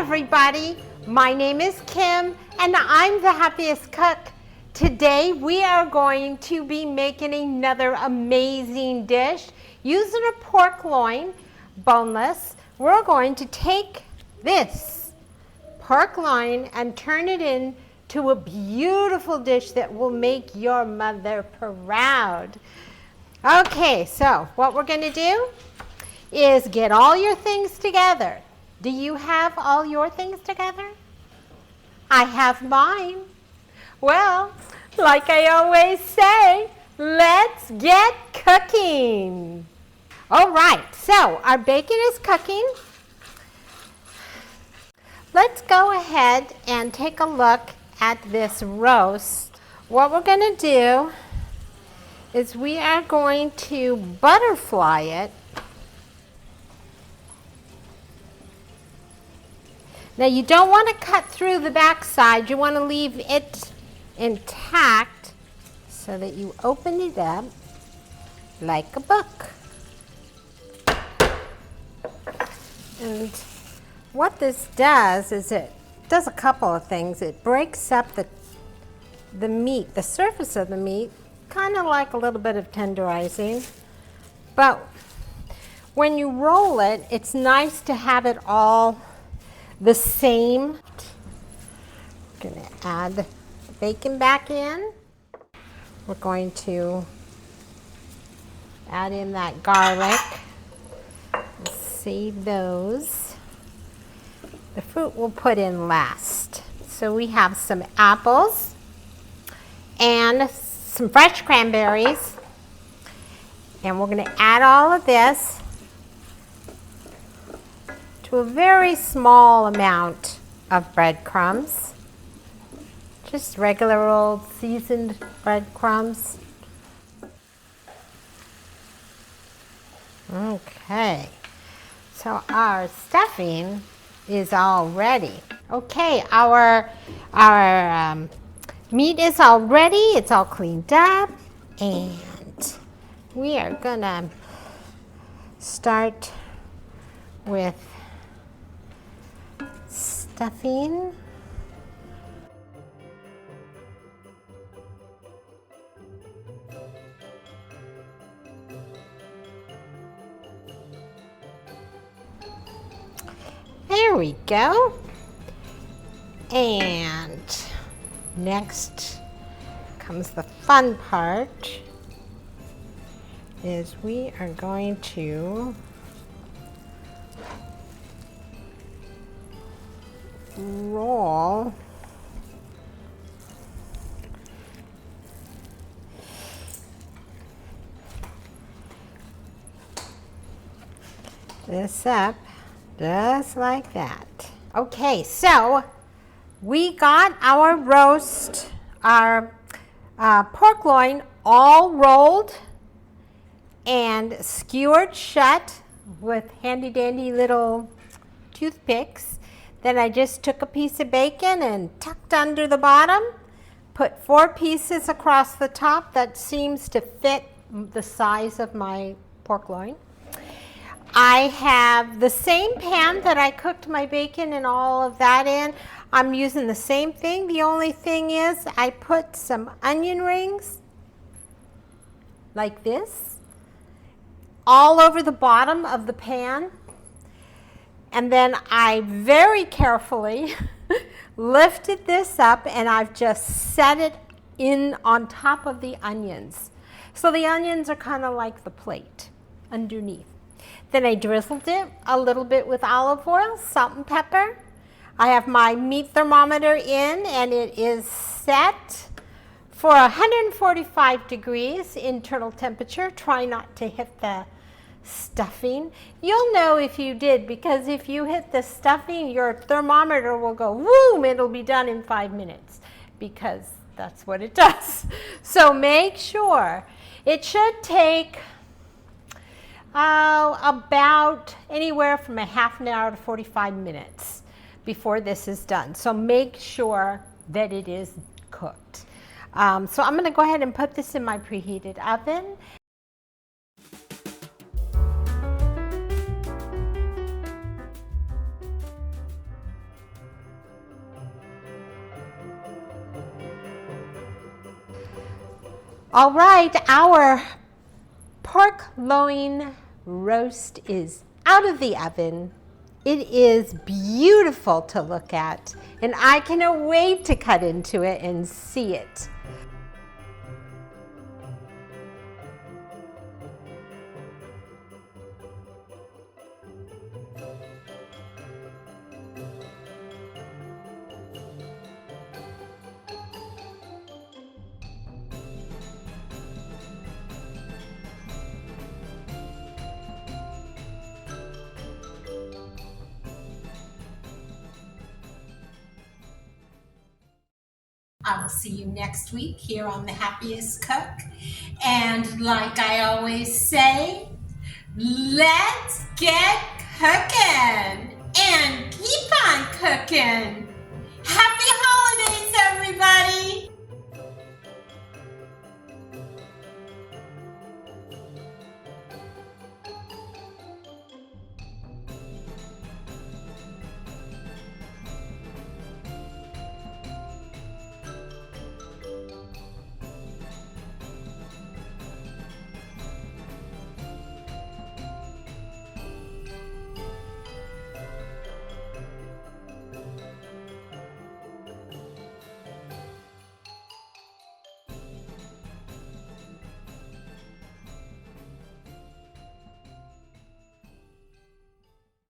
everybody, my name is Kim and I'm the happiest cook. Today we are going to be making another amazing dish using a pork loin, boneless. We're going to take this pork loin and turn it into a beautiful dish that will make your mother proud. Okay, so what we're going to do is get all your things together. Do you have all your things together? I have mine. Well, like I always say, let's get cooking. All right, so our bacon is cooking. Let's go ahead and take a look at this roast. What we're going to do is we are going to butterfly it. Now you don't want to cut through the back side, you want to leave it intact so that you open it up like a book. And what this does is it does a couple of things. It breaks up the meat, the surface of the meat, kind of like a little bit of tenderizing. But when you roll it, it's nice to have it all the same. I'm going to add the bacon back in. We're going to add in that garlic. Save those. The fruit we'll put in last. So we have some apples and some fresh cranberries. And we're going to add all of this to a very small amount of breadcrumbs. Just regular old seasoned breadcrumbs. Okay, so our stuffing is all ready. Okay, our meat is all ready. It's all cleaned up, and we are gonna start with stuffing. There we go. And next comes the fun part, is we are going to roll this up just like that. Okay, so we got our roast, our pork loin all rolled and skewered shut with handy dandy little toothpicks. Then I just took a piece of bacon and tucked under the bottom, put 4 pieces across the top. That seems to fit the size of my pork loin. I have the same pan that I cooked my bacon and all of that in. I'm using the same thing. The only thing is I put some onion rings like this all over the bottom of the pan. And then I very carefully lifted this up and I've just set it in on top of the onions. So the onions are kind of like the plate underneath. Then I drizzled it a little bit with olive oil, salt and pepper. I have my meat thermometer in and it is set for 145 degrees internal temperature. Try not to hit the stuffing. You'll know if you did, because if you hit the stuffing, your thermometer will go whoom, it'll be done in 5 minutes, because that's what it does. So make sure. It should take about anywhere from a half an hour to 45 minutes before this is done. So make sure that it is cooked. So I'm going to go ahead and put this in my preheated oven. All right, our pork loin roast is out of the oven. It is beautiful to look at, and I cannot wait to cut into it and see it. I will see you next week here on the Happiest Cook. And like I always say, let's get cooking and keep on cooking.